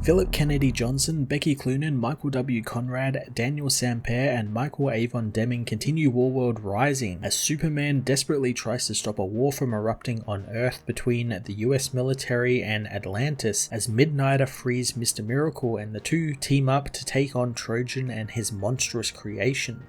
Philip Kennedy Johnson, Becky Cloonan, Michael W. Conrad, Daniel Sampere, and Michael Avon Deming continue Warworld Rising as Superman desperately tries to stop a war from erupting on Earth between the US military and Atlantis as Midnighter frees Mr. Miracle, and the two team up to take on Trojan and his monstrous creation.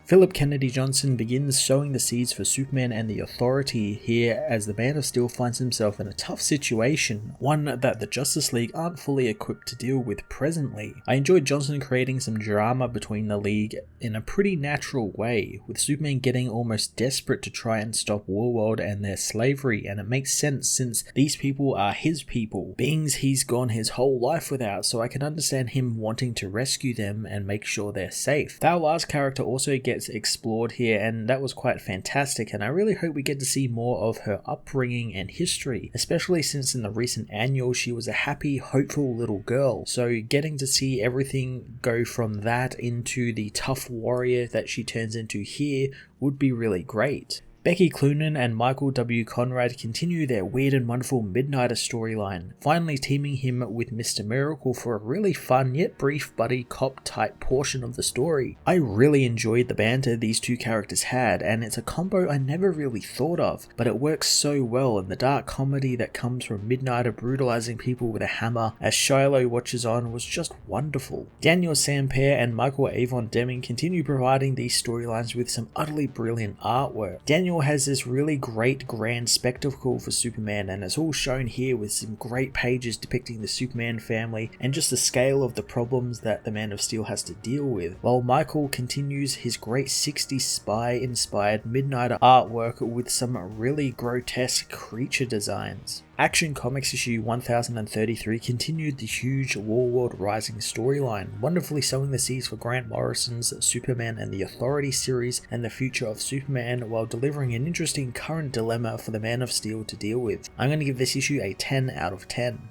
Philip Kennedy Johnson begins sowing the seeds for Superman and the Authority here as the Man of Steel finds himself in a tough situation, one that the Justice League aren't fully equipped to deal with presently. I enjoyed Johnson creating some drama between the League in a pretty natural way, with Superman getting almost desperate to try and stop Warworld and their slavery, and it makes sense since these people are his people, beings he's gone his whole life without, so I can understand him wanting to rescue them and make sure they're safe. Thao La's character also gets explored here, and that was quite fantastic, and I really hope we get to see more of her upbringing and history, especially since in the recent annual she was a happy, hopeful little girl. So getting to see everything go from that into the tough warrior that she turns into here would be really great. Becky Cloonan and Michael W. Conrad continue their weird and wonderful Midnighter storyline, finally teaming him with Mr. Miracle for a really fun yet brief buddy cop type portion of the story. I really enjoyed the banter these two characters had, and it's a combo I never really thought of, but it works so well, and the dark comedy that comes from Midnighter brutalizing people with a hammer as Shiloh watches on was just wonderful. Daniel Sampere and Michael Avon Deming continue providing these storylines with some utterly brilliant artwork. Daniel has this really great grand spectacle for Superman, and it's all shown here with some great pages depicting the Superman family and just the scale of the problems that the Man of Steel has to deal with, while Michael continues his great 60s spy inspired Midnighter artwork with some really grotesque creature designs. Action Comics issue 1033 continued the huge Warworld Rising storyline, wonderfully sowing the seeds for Grant Morrison's Superman and the Authority series and the future of Superman, while delivering an interesting current dilemma for the Man of Steel to deal with. I'm going to give this issue a 10 out of 10.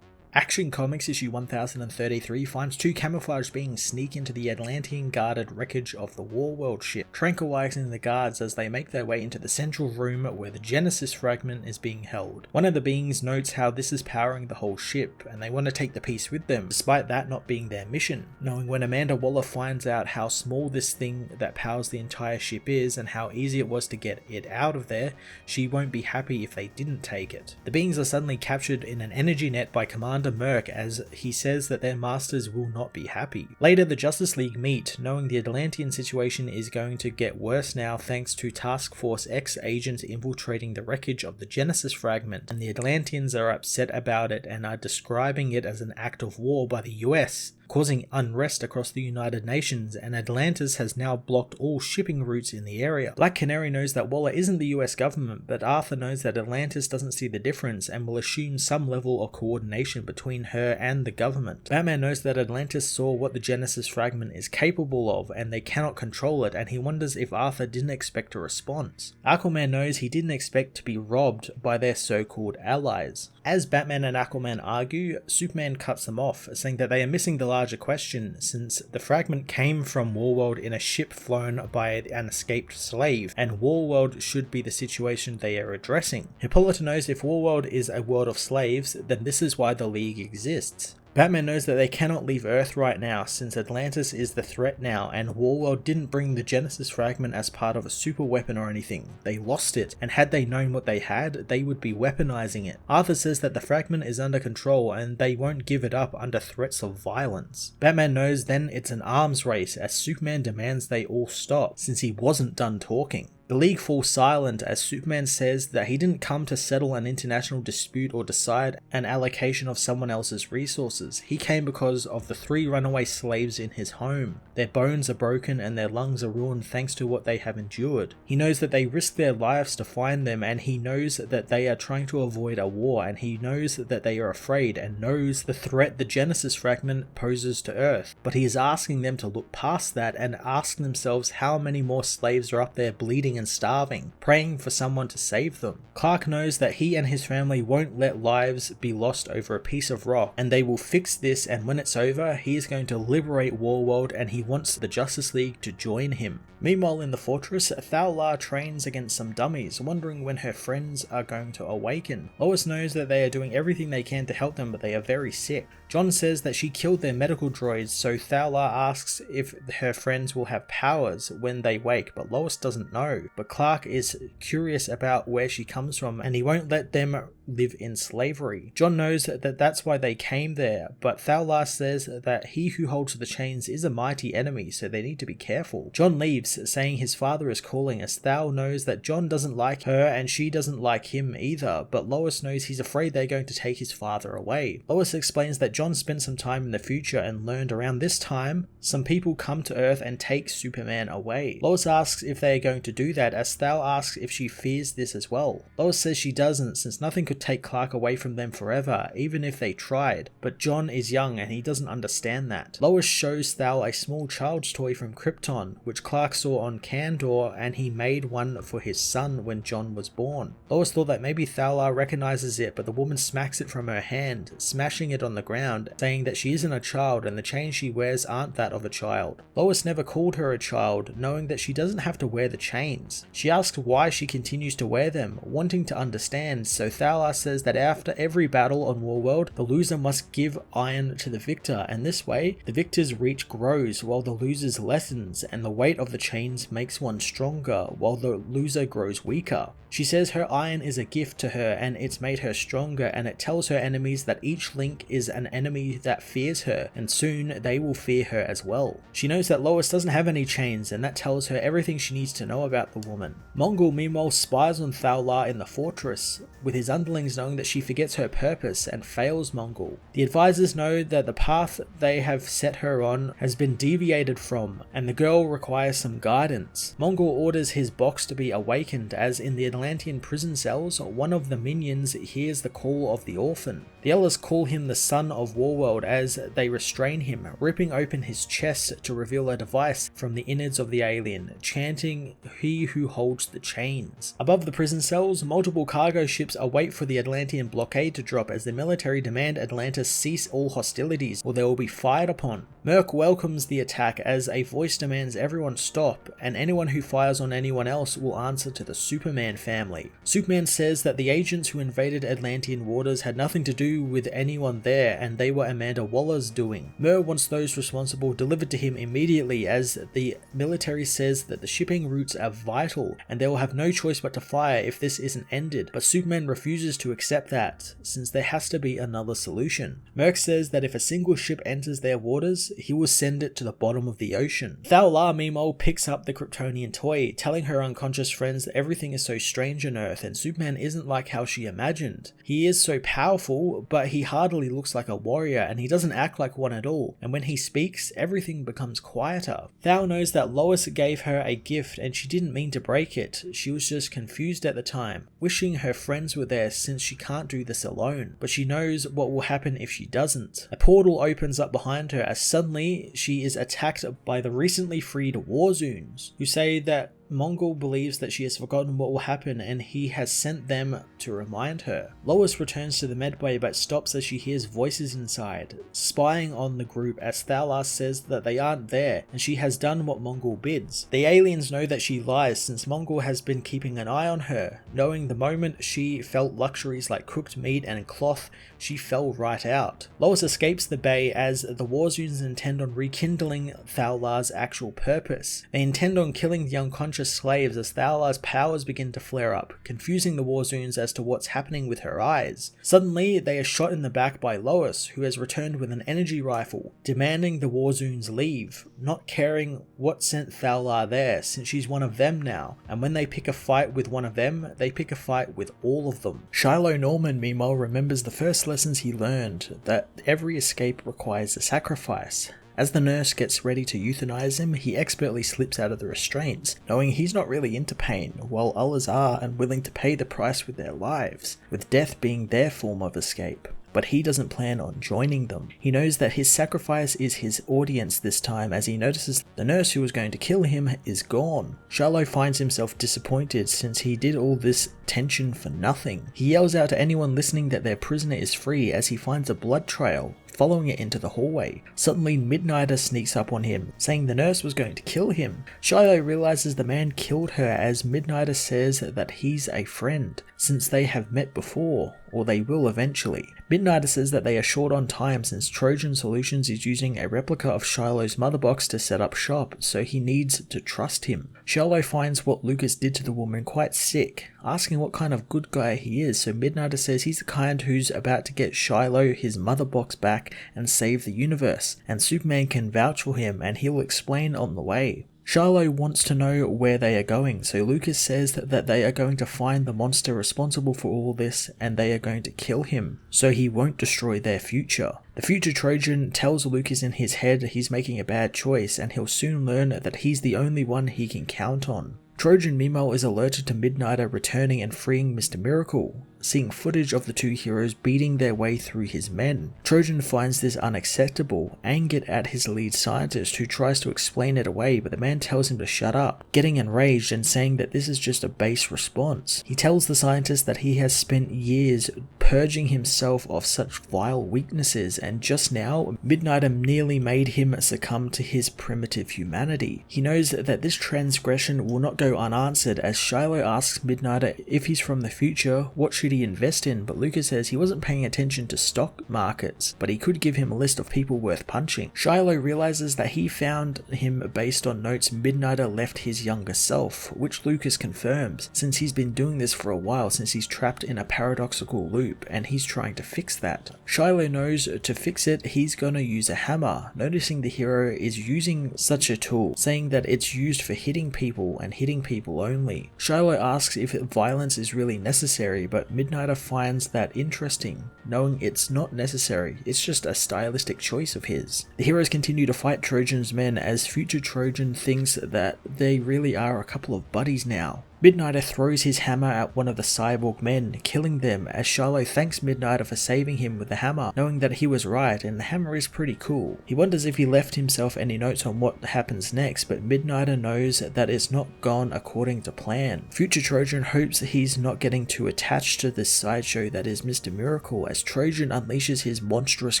Action Comics issue 1033 finds two camouflaged beings sneak into the Atlantean guarded wreckage of the Warworld ship, tranquilizing the guards as they make their way into the central room where the Genesis fragment is being held. One of the beings notes how this is powering the whole ship, and they want to take the piece with them, despite that not being their mission. Knowing when Amanda Waller finds out how small this thing that powers the entire ship is and how easy it was to get it out of there, she won't be happy if they didn't take it. The beings are suddenly captured in an energy net by Commander Merc as he says that their masters will not be happy. Later, the Justice League meet, knowing the Atlantean situation is going to get worse now thanks to Task Force X agents infiltrating the wreckage of the Genesis fragment, and the Atlanteans are upset about it and are describing it as an act of war by the US, causing unrest across the United Nations, and Atlantis has now blocked all shipping routes in the area. Black Canary knows that Waller isn't the US government, but Arthur knows that Atlantis doesn't see the difference and will assume some level of coordination between her and the government. Batman knows that Atlantis saw what the Genesis fragment is capable of and they cannot control it, and he wonders if Arthur didn't expect a response. Aquaman knows he didn't expect to be robbed by their so-called allies. As Batman and Aquaman argue, Superman cuts them off, saying that they are missing the larger question, since the fragment came from Warworld in a ship flown by an escaped slave, and Warworld should be the situation they are addressing. Hippolyta knows if Warworld is a world of slaves, then this is why the League exists. Batman knows that they cannot leave Earth right now since Atlantis is the threat now, and Warworld didn't bring the Genesis fragment as part of a super weapon or anything. They lost it, and had they known what they had, they would be weaponizing it. Arthur says that the fragment is under control and they won't give it up under threats of violence. Batman knows then it's an arms race as Superman demands they all stop since he wasn't done talking. The League falls silent as Superman says that he didn't come to settle an international dispute or decide an allocation of someone else's resources. He came because of the 3 runaway slaves in his home. Their bones are broken and their lungs are ruined thanks to what they have endured. He knows that they risked their lives to find them, and he knows that they are trying to avoid a war, and he knows that they are afraid and knows the threat the Genesis fragment poses to Earth. But he is asking them to look past that and ask themselves how many more slaves are up there bleeding bleeding and starving, praying for someone to save them. Clark knows that he and his family won't let lives be lost over a piece of rock, and they will fix this, and when it's over, he is going to liberate Warworld, and he wants the Justice League to join him. Meanwhile in the fortress, Thal-La trains against some dummies, wondering when her friends are going to awaken. Lois knows that they are doing everything they can to help them, but they are very sick. John says that she killed their medical droids, so Thal-La asks if her friends will have powers when they wake, but Lois doesn't know. But Clark is curious about where she comes from, and he won't let them live in slavery. John knows that that's why they came there, but Thal-La says that he who holds the chains is a mighty enemy, so they need to be careful. John leaves, saying his father is calling, as Thal knows that John doesn't like her and she doesn't like him either, but Lois knows he's afraid they're going to take his father away. Lois explains that John spent some time in the future and learned around this time some people come to Earth and take Superman away. Lois asks if they are going to do that, as Thal asks if she fears this as well. Lois says she doesn't, since nothing could take Clark away from them forever, even if they tried, but John is young and he doesn't understand that. Lois shows Thal a small child's toy from Krypton, which Clark saw on Kandor, and he made one for his son when John was born. Lois thought that maybe Thal recognizes it, but the woman smacks it from her hand, smashing it on the ground, saying that she isn't a child and the chains she wears aren't that of a child. Lois never called her a child, knowing that she doesn't have to wear the chains. She asks why she continues to wear them, wanting to understand, so Thal says that after every battle on Warworld, the loser must give iron to the victor, and this way, the victor's reach grows while the loser's lessens, and the weight of the chains makes one stronger while the loser grows weaker. She says her iron is a gift to her and it's made her stronger, and it tells her enemies that each link is an enemy that fears her, and soon they will fear her as well. She knows that Lois doesn't have any chains, and that tells her everything she needs to know about the woman. Mongul meanwhile spies on Thal-La in the fortress, with his underlings knowing that she forgets her purpose and fails Mongul. The advisors know that the path they have set her on has been deviated from, and the girl requires some guidance. Mongul orders his box to be awakened, as in the Atlantean prison cells, one of the minions hears the call of the orphan. The others call him the son of Warworld as they restrain him, ripping open his chest to reveal a device from the innards of the alien, chanting "He who holds the chains." Above the prison cells, multiple cargo ships await for the Atlantean blockade to drop, as the military demand Atlantis cease all hostilities or they will be fired upon. Merc welcomes the attack, as a voice demands everyone stop, and anyone who fires on anyone else will answer to the Superman family. Superman says that the agents who invaded Atlantean waters had nothing to do with anyone there, and they were Amanda Waller's doing. Mer wants those responsible delivered to him immediately, as the military says that the shipping routes are vital and they will have no choice but to fire if this isn't ended, but Superman refuses to accept that, since there has to be another solution. Merc says that if a single ship enters their waters, he will send it to the bottom of the ocean. Thal-La meanwhile picks up the Kryptonian toy, telling her unconscious friends that everything is so strange on Earth and Superman isn't like how she imagined. He is so powerful, but he hardly looks like a warrior, and he doesn't act like one at all, and when he speaks, everything becomes quieter. Thal knows that Lois gave her a gift and she didn't mean to break it, she was just confused at the time, wishing her friends were there since she can't do this alone, but she knows what will happen if she doesn't. A portal opens up behind her, as suddenly she is attacked by the recently freed Warzoons, who say that Mongul believes that she has forgotten what will happen and he has sent them to remind her. Lois returns to the medbay but stops as she hears voices inside, spying on the group, as Thal says that they aren't there and she has done what Mongul bids. The aliens know that she lies, since Mongul has been keeping an eye on her, knowing the moment she felt luxuries like cooked meat and cloth, she fell right out. Lois escapes the bay, as the Warzoons intend on rekindling Thal-La's actual purpose. They intend on killing the unconscious slaves, as Thal-La's powers begin to flare up, confusing the Warzoons as to what's happening with her eyes. Suddenly, they are shot in the back by Lois, who has returned with an energy rifle, demanding the Warzoons leave, not caring what sent Thal-La there, since she's one of them now, and when they pick a fight with one of them, they pick a fight with all of them. Shiloh Norman meanwhile remembers the first lessons he learned, that every escape requires a sacrifice, As the nurse gets ready to euthanize him, he expertly slips out of the restraints, knowing he's not really into pain, while others are and willing to pay the price with their lives, with death being their form of escape. But he doesn't plan on joining them. He knows that his sacrifice is his audience this time, as he notices the nurse who was going to kill him is gone. Shiloh finds himself disappointed since he did all this tension for nothing. He yells out to anyone listening that their prisoner is free as he finds a blood trail, following it into the hallway. Suddenly, Midnighter sneaks up on him, saying the nurse was going to kill him. Shiloh realizes the man killed her as Midnighter says that he's a friend, since they have met before, or they will eventually. Midnighter says that they are short on time since Trojan Solutions is using a replica of Shiloh's mother box to set up shop, so he needs to trust him. Shiloh finds what Lucas did to the woman quite sick, asking what kind of good guy he is, so Midnighter says he's the kind who's about to get Shiloh his mother box back and save the universe, and Superman can vouch for him and he'll explain on the way. Shiloh wants to know where they are going, so Lucas says that they are going to find the monster responsible for all this and they are going to kill him, so he won't destroy their future. The future Trojan tells Lucas in his head he's making a bad choice and he'll soon learn that he's the only one he can count on. Trojan meanwhile is alerted to Midnighter returning and freeing Mr. Miracle, seeing footage of the two heroes beating their way through his men. Trojan finds this unacceptable, angered at his lead scientist who tries to explain it away, but the man tells him to shut up, getting enraged and saying that this is just a base response. He tells the scientist that he has spent years purging himself of such vile weaknesses, and just now, Midnighter nearly made him succumb to his primitive humanity. He knows that this transgression will not go unanswered, as Shiloh asks Midnighter if he's from the future, what should he invest in, but Lucas says he wasn't paying attention to stock markets, but he could give him a list of people worth punching. Shiloh realizes that he found him based on notes Midnighter left his younger self, which Lucas confirms, since he's been doing this for a while, since he's trapped in a paradoxical loop, and he's trying to fix that. Shiloh knows to fix it, he's gonna use a hammer, noticing the hero is using such a tool, saying that it's used for hitting people and hitting people only. Shiloh asks if violence is really necessary, but Midnighter finds that interesting, knowing it's not necessary, it's just a stylistic choice of his. The heroes continue to fight Trojan's men as future Trojan thinks that they really are a couple of buddies now. Midnighter throws his hammer at one of the cyborg men, killing them, as Shiloh thanks Midnighter for saving him with the hammer, knowing that he was right and the hammer is pretty cool. He wonders if he left himself any notes on what happens next, but Midnighter knows that it's not gone according to plan. Future Trojan hopes that he's not getting too attached to this sideshow that is Mr. Miracle, as Trojan unleashes his monstrous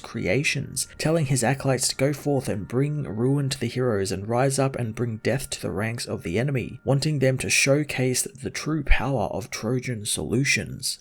creations, telling his acolytes to go forth and bring ruin to the heroes and rise up and bring death to the ranks of the enemy, wanting them to showcase the true power of Trojan Solutions.